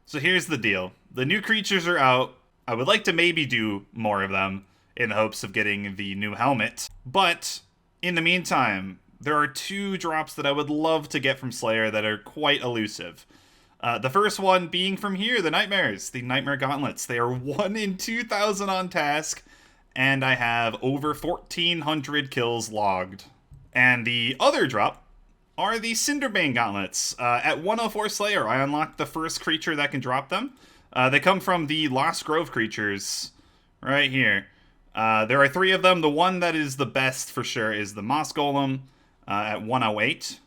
So here's the deal. The new creatures are out. I would like to maybe do more of them in the hopes of getting the new helmet. But in the meantime, there are two drops that I would love to get from Slayer that are quite elusive. The first one being from here, the Nightmares, the Nightmare Gauntlets. They are 1 in 2,000 on task, and I have over 1,400 kills logged. And the other drop are the Cinderbane Gauntlets. At 104 Slayer, I unlocked the first creature that can drop them. They come from the Lost Grove creatures, right here. There are 3 of them. The one that is the best for sure is the Moss Golem at 108,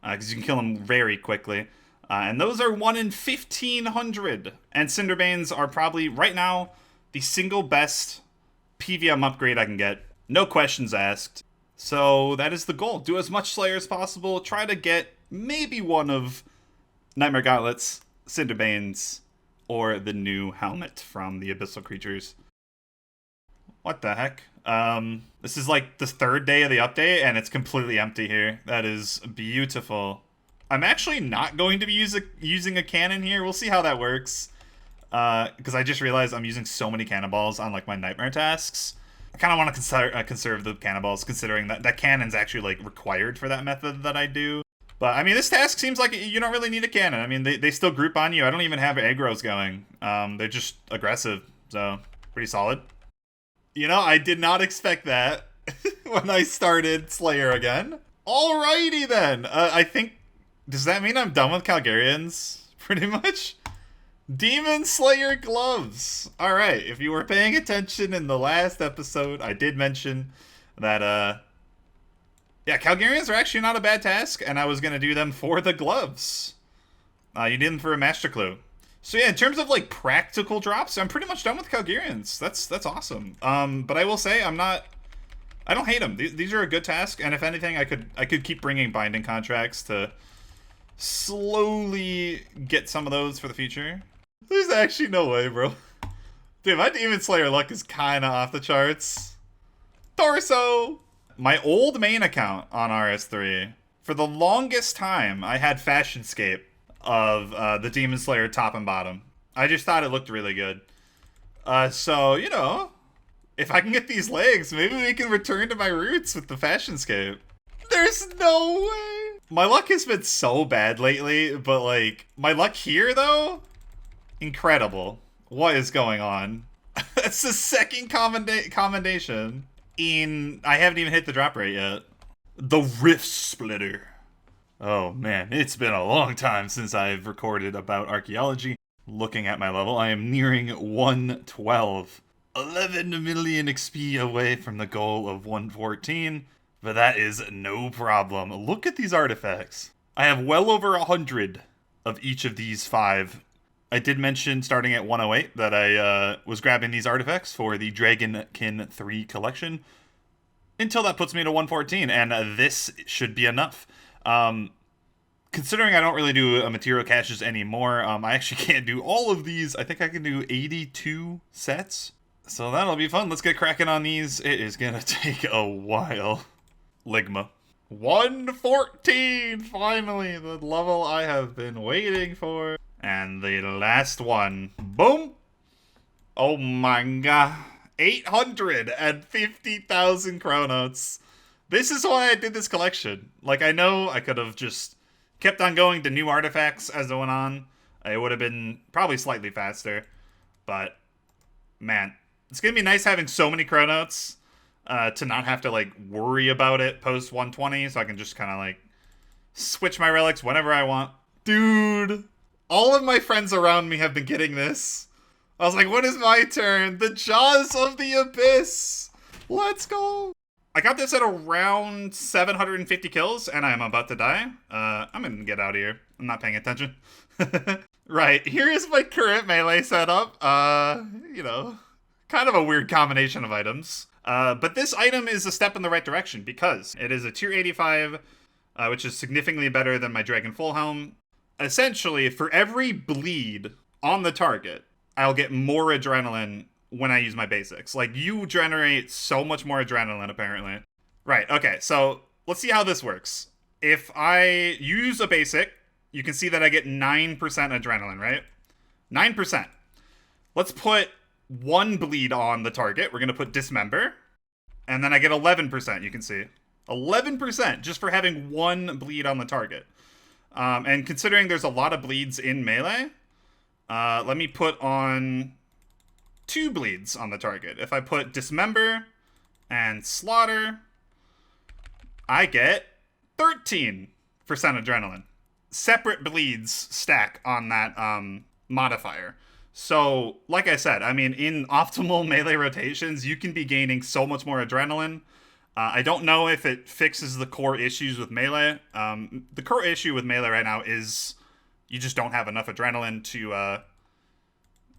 because you can kill him very quickly. And those are 1 in 1,500. And Cinderbanes are probably, right now, the single best PVM upgrade I can get. No questions asked. So that is the goal. Do as much Slayer as possible. Try to get maybe one of Nightmare Gauntlets, Cinderbanes, or the new helmet from the Abyssal creatures. What the heck? This is like the 3rd day of the update, and it's completely empty here. That is beautiful. I'm actually not going to be using a cannon here. We'll see how that works. Because I just realized I'm using so many cannonballs on like my nightmare tasks. I kind of want to conserve the cannonballs, considering that cannon's actually like required for that method that I do. But I mean, this task seems like you don't really need a cannon. I mean, they still group on you. I don't even have aggros going. They're just aggressive, so pretty solid. You know, I did not expect that when I started Slayer again. Alrighty then. I think, does that mean I'm done with Calgarians? Pretty much. Demon Slayer gloves. Alright, if you were paying attention in the last episode, I did mention that, yeah, Calgarians are actually not a bad task, and I was going to do them for the gloves. You did them for a Master Clue. So yeah, in terms of like practical drops, I'm pretty much done with Calgarians. That's awesome. But I will say I don't hate them. These are a good task, and if anything, I could keep bringing binding contracts to slowly get some of those for the future. There's actually no way, bro. Dude, my Demon Slayer luck is kind of off the charts. Torso! My old main account on RS3, for the longest time, I had Fashionscape of the Demon Slayer top and bottom. I just thought it looked really good. So, you know, if I can get these legs, maybe we can return to my roots with the Fashionscape. There's no way! My luck has been so bad lately, but like, my luck here though? Incredible. What is going on? That's the second commendation in... I haven't even hit the drop rate yet. The Rift Splitter. Oh man, it's been a long time since I've recorded about Archaeology. Looking at my level, I am nearing 112. 11 million XP away from the goal of 114, but that is no problem. Look at these artifacts. I have well over 100 of each of these 5. I did mention starting at 108 that I was grabbing these artifacts for the Dragonkin 3 collection until that puts me to 114, and this should be enough. Considering I don't really do material caches anymore, I actually can't do all of these. I think I can do 82 sets. So that'll be fun. Let's get cracking on these. It is going to take a while. Ligma. 114! Finally, the level I have been waiting for. And the last one. Boom! Oh my god. 850,000 chronotes. This is why I did this collection. Like, I know I could have just kept on going to new artifacts as it went on. It would have been probably slightly faster. But, man, it's going to be nice having so many chronotes to not have to, like, worry about it post 120. So I can just kind of, like, switch my relics whenever I want. Dude, all of my friends around me have been getting this. I was like, when is my turn? The Jaws of the Abyss. Let's go. I got this at around 750 kills, and I'm about to die. I'm gonna get out of here. I'm not paying attention. Right, here is my current melee setup. You know, kind of a weird combination of items. But this item is a step in the right direction because it is a tier 85, which is significantly better than my Dragon Full Helm. Essentially, for every bleed on the target, I'll get more adrenaline when I use my basics. Like, you generate so much more adrenaline, apparently. Right, okay, so let's see how this works. If I use a basic, you can see that I get 9% adrenaline, right? 9%. Let's put 1 bleed on the target. We're going to put dismember. And then I get 11%, you can see. 11% just for having 1 bleed on the target. And considering there's a lot of bleeds in melee, let me put on 2 bleeds on the target. If I put dismember and slaughter, I get 13% adrenaline. Separate bleeds stack on that modifier. So, like I said, I mean, in optimal melee rotations, you can be gaining so much more adrenaline. I don't know if it fixes the core issues with melee. The core issue with melee right now is you just don't have enough adrenaline to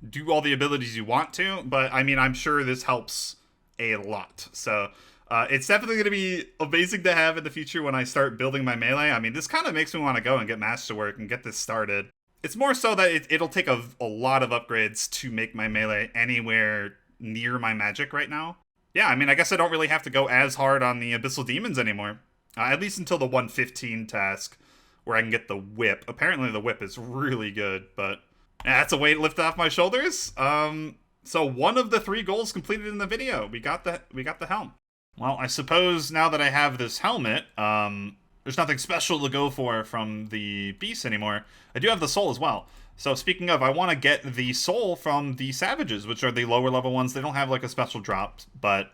do all the abilities you want to. But, I mean, I'm sure this helps a lot. So, it's definitely going to be amazing to have in the future when I start building my melee. I mean, this kind of makes me want to go and get Masterwork and get this started. It's more so that it'll take a lot of upgrades to make my melee anywhere near my magic right now. Yeah, I mean, I guess I don't really have to go as hard on the Abyssal Demons anymore. At least until the 115 task, where I can get the whip. Apparently the whip is really good, but that's a weight lifted off my shoulders. So one of the 3 goals completed in the video. We got the helm. Well, I suppose now that I have this helmet, there's nothing special to go for from the beast anymore. I do have the soul as well. So speaking of, I want to get the soul from the savages, which are the lower level ones. They don't have like a special drop, but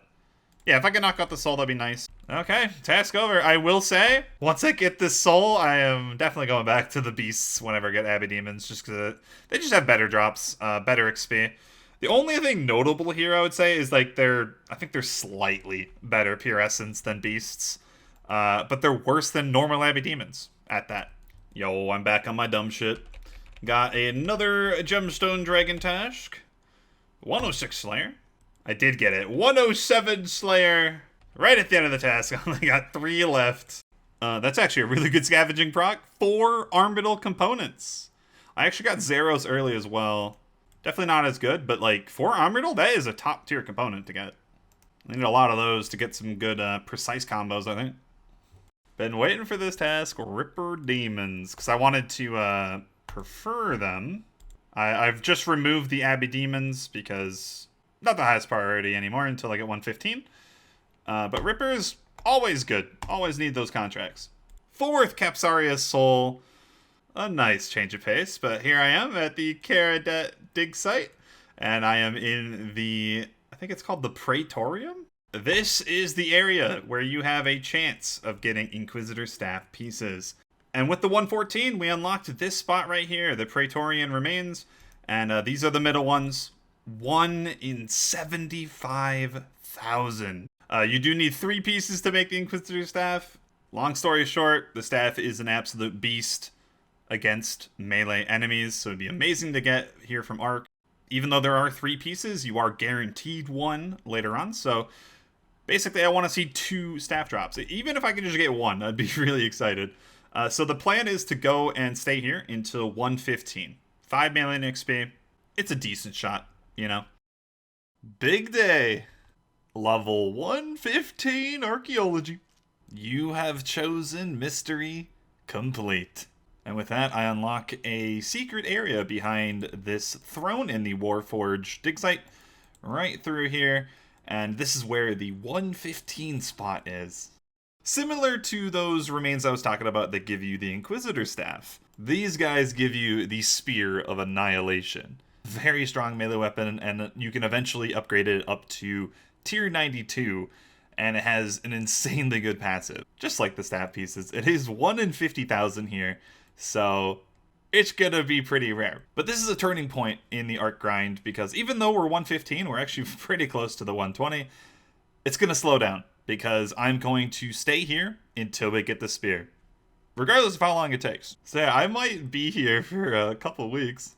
yeah, if I can knock out the soul, that'd be nice. Okay, task over. I will say, once I get this soul, I am definitely going back to the beasts whenever I get Abbey Demons, just because they just have better drops, better XP. The only thing notable here, I would say, is like I think they're slightly better pure essence than beasts. But they're worse than normal Abbey Demons at that. Yo, I'm back on my dumb shit. Got another Gemstone Dragon task. 106 Slayer. I did get it. 107 Slayer. Right at the end of the task. I only got 3 left. That's actually a really good scavenging proc. 4 orbital components. I actually got Zeros early as well. Definitely not as good, but like 4 orbital, that is a top tier component to get. I need a lot of those to get some good precise combos, I think. Been waiting for this task, Ripper Demons, because I wanted to prefer them. I've just removed the Abbey Demons because not the highest priority anymore until I get 115. But Ripper is always good. Always need those contracts. 4th Capsaria's Soul. A nice change of pace, but here I am at the Caradet dig site, and I am in the, I think it's called the Praetorium? This is the area where you have a chance of getting Inquisitor Staff pieces. And with the 114, we unlocked this spot right here, the Praetorian Remains, and these are the middle ones. 1 in 75,000. You do need 3 pieces to make the Inquisitor Staff. Long story short, the staff is an absolute beast against melee enemies, so it'd be amazing to get here from Ark. Even though there are 3 pieces, you are guaranteed 1 later on, so basically I want to see 2 staff drops. Even if I could just get 1, I'd be really excited. So the plan is to go and stay here until 115. 5 million XP. It's a decent shot, you know. Big day. Level 115 Archaeology. You have chosen mystery complete. And with that, I unlock a secret area behind this throne in the Warforged dig site, right through here, and this is where the 115 spot is. Similar to those remains I was talking about that give you the Inquisitor Staff, these guys give you the Spear of Annihilation. Very strong melee weapon, and you can eventually upgrade it up to tier 92, and it has an insanely good passive. Just like the staff pieces, it is 1 in 50,000 here. So it's gonna be pretty rare. But this is a turning point in the Ark grind, because even though we're 115, we're actually pretty close to the 120. It's gonna slow down, because I'm going to stay here until we get the spear, regardless of how long it takes. So yeah, I might be here for a couple weeks.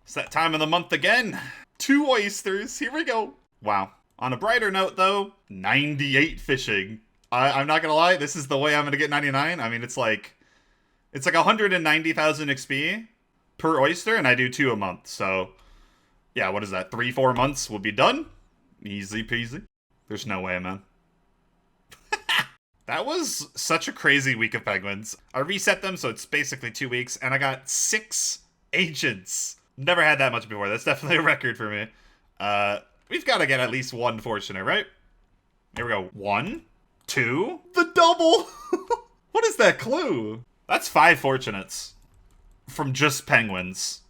It's that time of the month again. 2 oysters, here we go. Wow. On a brighter note though, 98 fishing. I'm not gonna lie, this is the way I'm gonna get 99. I mean, it's like 190,000 XP per oyster, and I do 2 a month. So, yeah, what is that? 3-4 months will be done. Easy peasy. There's no way, man. That was such a crazy week of penguins. I reset them, so it's basically 2 weeks, and I got 6 agents. Never had that much before. That's definitely a record for me. We've got to get at least one fortunate, right? Here we go. 1, 2, the double! What is that clue? That's 5 fortunates from just penguins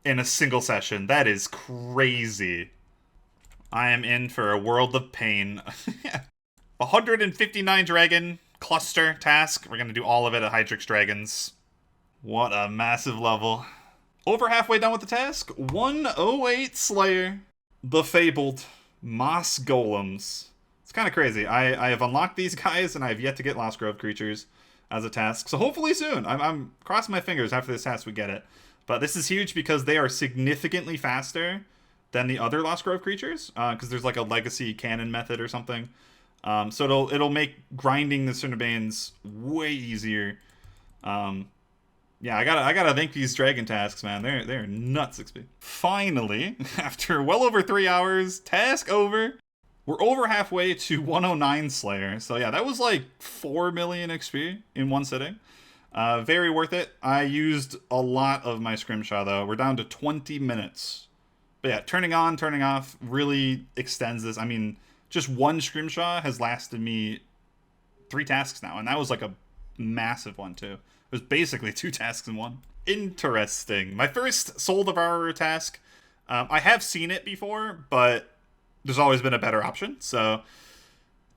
in a single session. That is crazy. I am in for a world of pain. 159 dragon cluster task. We're going to do all of it at Hydrix Dragons. What a massive level. Over halfway done with the task. 108 Slayer. The fabled Moss Golems. It's kind of crazy. I have unlocked these guys, and I have yet to get Lost Grove creatures as a task. So hopefully soon. I'm crossing my fingers after this task we get it. But this is huge because they are significantly faster than the other Lost Grove creatures. Because there's like a legacy cannon method or something. So it'll make grinding the Cinderbanes way easier. Yeah, I gotta thank these dragon tasks, man. They're nuts XP. Finally, after well over 3 hours, task over. We're over halfway to 109 Slayer. So yeah, that was like 4 million XP in one sitting. Very worth it. I used a lot of my scrimshaw though. We're down to 20 minutes. But yeah, turning on, turning off really extends this. I mean, just one scrimshaw has lasted me 3 tasks now, and that was like a massive one too. It was basically 2 tasks in one. Interesting. My first Soul Devourer task, I have seen it before, but there's always been a better option. So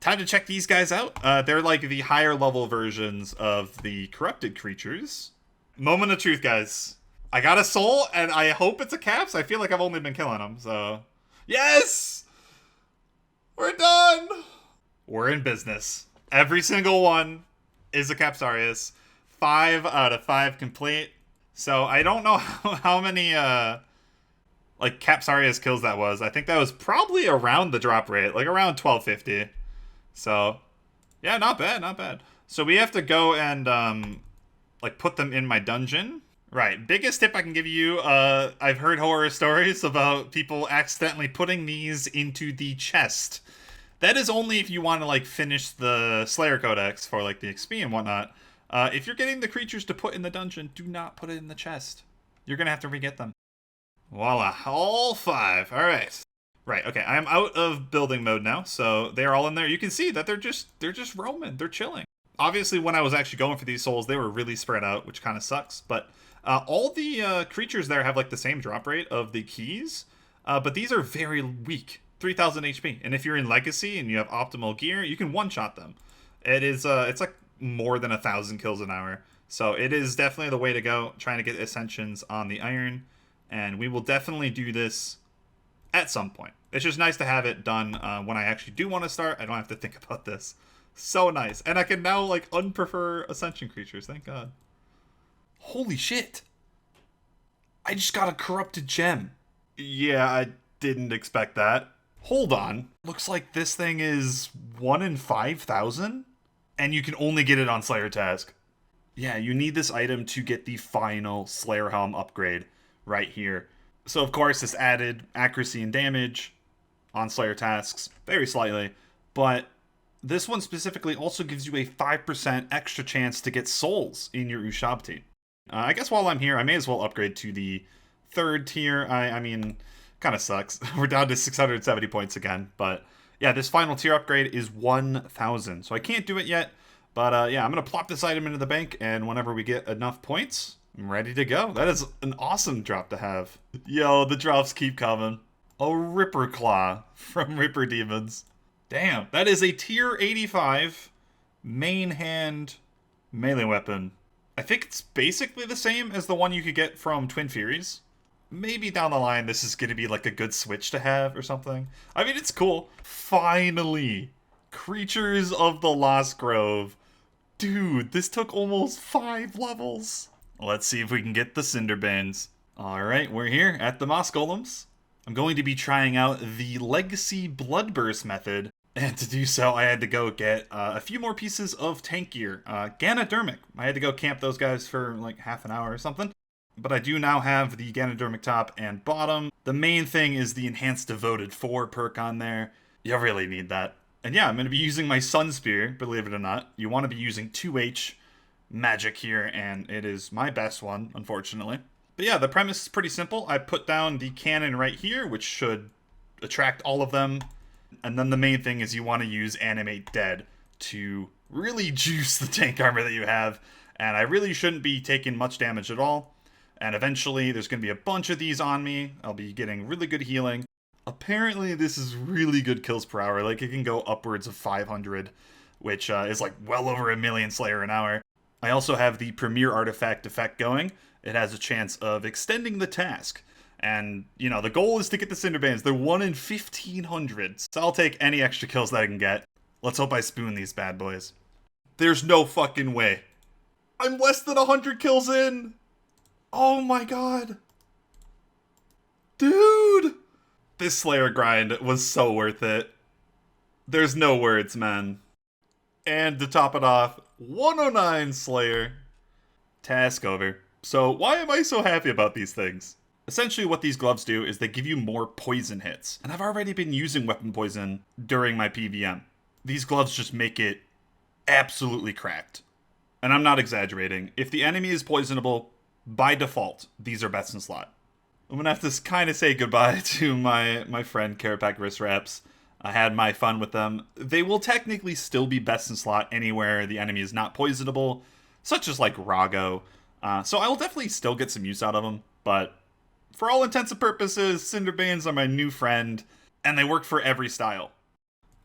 time to check these guys out. They're like the higher level versions of the corrupted creatures. Moment of truth, guys. I got a soul, and I hope it's a caps. I feel like I've only been killing them, so... Yes! We're done! We're in business. Every single one is a Capsarius. 5 out of 5 complete. So I don't know how many like Capsarius kills that was. I think that was probably around the drop rate, like around 1250. So yeah, not bad, not bad. So we have to go and like put them in my dungeon. Right, biggest tip I can give you, I've heard horror stories about people accidentally putting these into the chest. That is only if you want to like finish the Slayer Codex for like the XP and whatnot. If you're getting the creatures to put in the dungeon, do not put it in the chest. You're gonna have to re-get them. Voila, all 5. All right. Right, okay, I'm out of building mode now, so they're all in there. You can see that they're just roaming, they're chilling. Obviously, when I was actually going for these souls, they were really spread out, which kind of sucks, but all the creatures there have like the same drop rate of the keys, but these are very weak, 3000 HP, and if you're in Legacy and you have optimal gear, you can one-shot them. It is, it's like more than 1,000 kills an hour, so it is definitely the way to go, trying to get Ascensions on the Iron, and we will definitely do this at some point. It's just nice to have it done when I actually do want to start. I don't have to think about this. So nice. And I can now, like, unprefer Ascension creatures. Thank God. Holy shit. I just got a corrupted gem. Yeah, I didn't expect that. Hold on. Looks like this thing is 1 in 5,000? And you can only get it on Slayer Task. Yeah, you need this item to get the final Slayer Helm upgrade right here. So, of course, this added accuracy and damage on Slayer tasks, very slightly, but this one specifically also gives you a 5% extra chance to get souls in your Ushabti. I guess while I'm here, I may as well upgrade to the 3rd tier. I mean, kind of sucks. We're down to 670 points again, but yeah, this final tier upgrade is 1,000, so I can't do it yet, but yeah, I'm going to plop this item into the bank, and whenever we get enough points, I'm ready to go. That is an awesome drop to have. Yo, the drops keep coming. A Ripper Claw from Ripper Demons. Damn, that is a tier 85 main hand melee weapon. I think it's basically the same as the one you could get from Twin Furies. Maybe down the line this is going to be like a good switch to have or something. I mean, it's cool. Finally, Creatures of the Lost Grove. Dude, this took almost 5 levels. Let's see if we can get the Cinderbanes. Alright, we're here at the Moss Golems. I'm going to be trying out the Legacy Bloodburst method, and to do so I had to go get a few more pieces of tank gear. Ganodermic. I had to go camp those guys for like half an hour or something. But I do now have the Ganodermic top and bottom. The main thing is the Enhanced Devoted 4 perk on there. You really need that. And yeah, I'm going to be using my Sun Spear, believe it or not. You want to be using 2H magic here, and it is my best one, unfortunately. But yeah, the premise is pretty simple. I put down the cannon right here, which should attract all of them. And then the main thing is you want to use Animate Dead to really juice the tank armor that you have. And I really shouldn't be taking much damage at all. And eventually there's going to be a bunch of these on me. I'll be getting really good healing. Apparently this is really good kills per hour. Like, it can go upwards of 500, which is like well over 1,000,000 Slayer an hour. I also have the Premier Artifact effect going. It has a chance of extending the task. And, you know, the goal is to get the Cinderbanes. They're 1 in 1,500. So I'll take any extra kills that I can get. Let's hope I spoon these bad boys. There's no fucking way. I'm less than 100 kills in. Oh my god. Dude. This Slayer grind was so worth it. There's no words, man. And to top it off, 109 Slayer. Task over. So why am I so happy about these things? Essentially what these gloves do is they give you more poison hits. And I've already been using weapon poison during my PVM. These gloves just make it absolutely cracked. And I'm not exaggerating. If the enemy is poisonable, by default, these are best in slot. I'm gonna have to kind of say goodbye to my friend Carapac Wrist Wraps. I had my fun with them. They will technically still be best in slot anywhere the enemy is not poisonable, such as like Rago. So I will definitely still get some use out of them, but for all intents and purposes, Cinderbanes are my new friend, and they work for every style.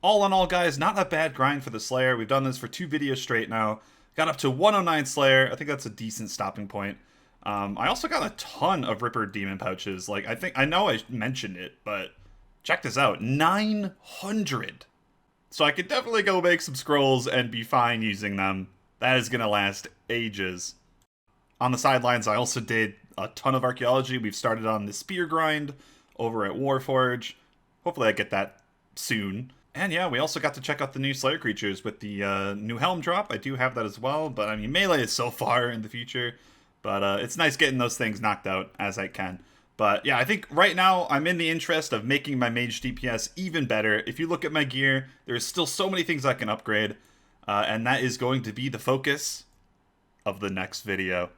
All in all, guys, not a bad grind for the Slayer. We've done this for 2 videos straight now. Got up to 109 Slayer. I think that's a decent stopping point. I also got a ton of Ripper Demon Pouches. Like, I know I mentioned it, but check this out. 900! So I could definitely go make some scrolls and be fine using them. That is going to last ages. On the sidelines, I also did a ton of Archaeology. We've started on the Spear grind over at Warforge. Hopefully I get that soon. And yeah, we also got to check out the new Slayer creatures with the new helm drop. I do have that as well, but I mean, melee is so far in the future. But it's nice getting those things knocked out as I can. But yeah, I think right now I'm in the interest of making my mage DPS even better. If you look at my gear, there's still so many things I can upgrade. And that is going to be the focus of the next video.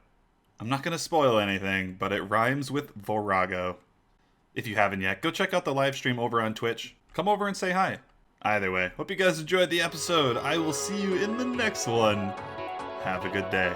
I'm not going to spoil anything, but it rhymes with Vorago. If you haven't yet, go check out the live stream over on Twitch. Come over and say hi. Either way, hope you guys enjoyed the episode. I will see you in the next one. Have a good day.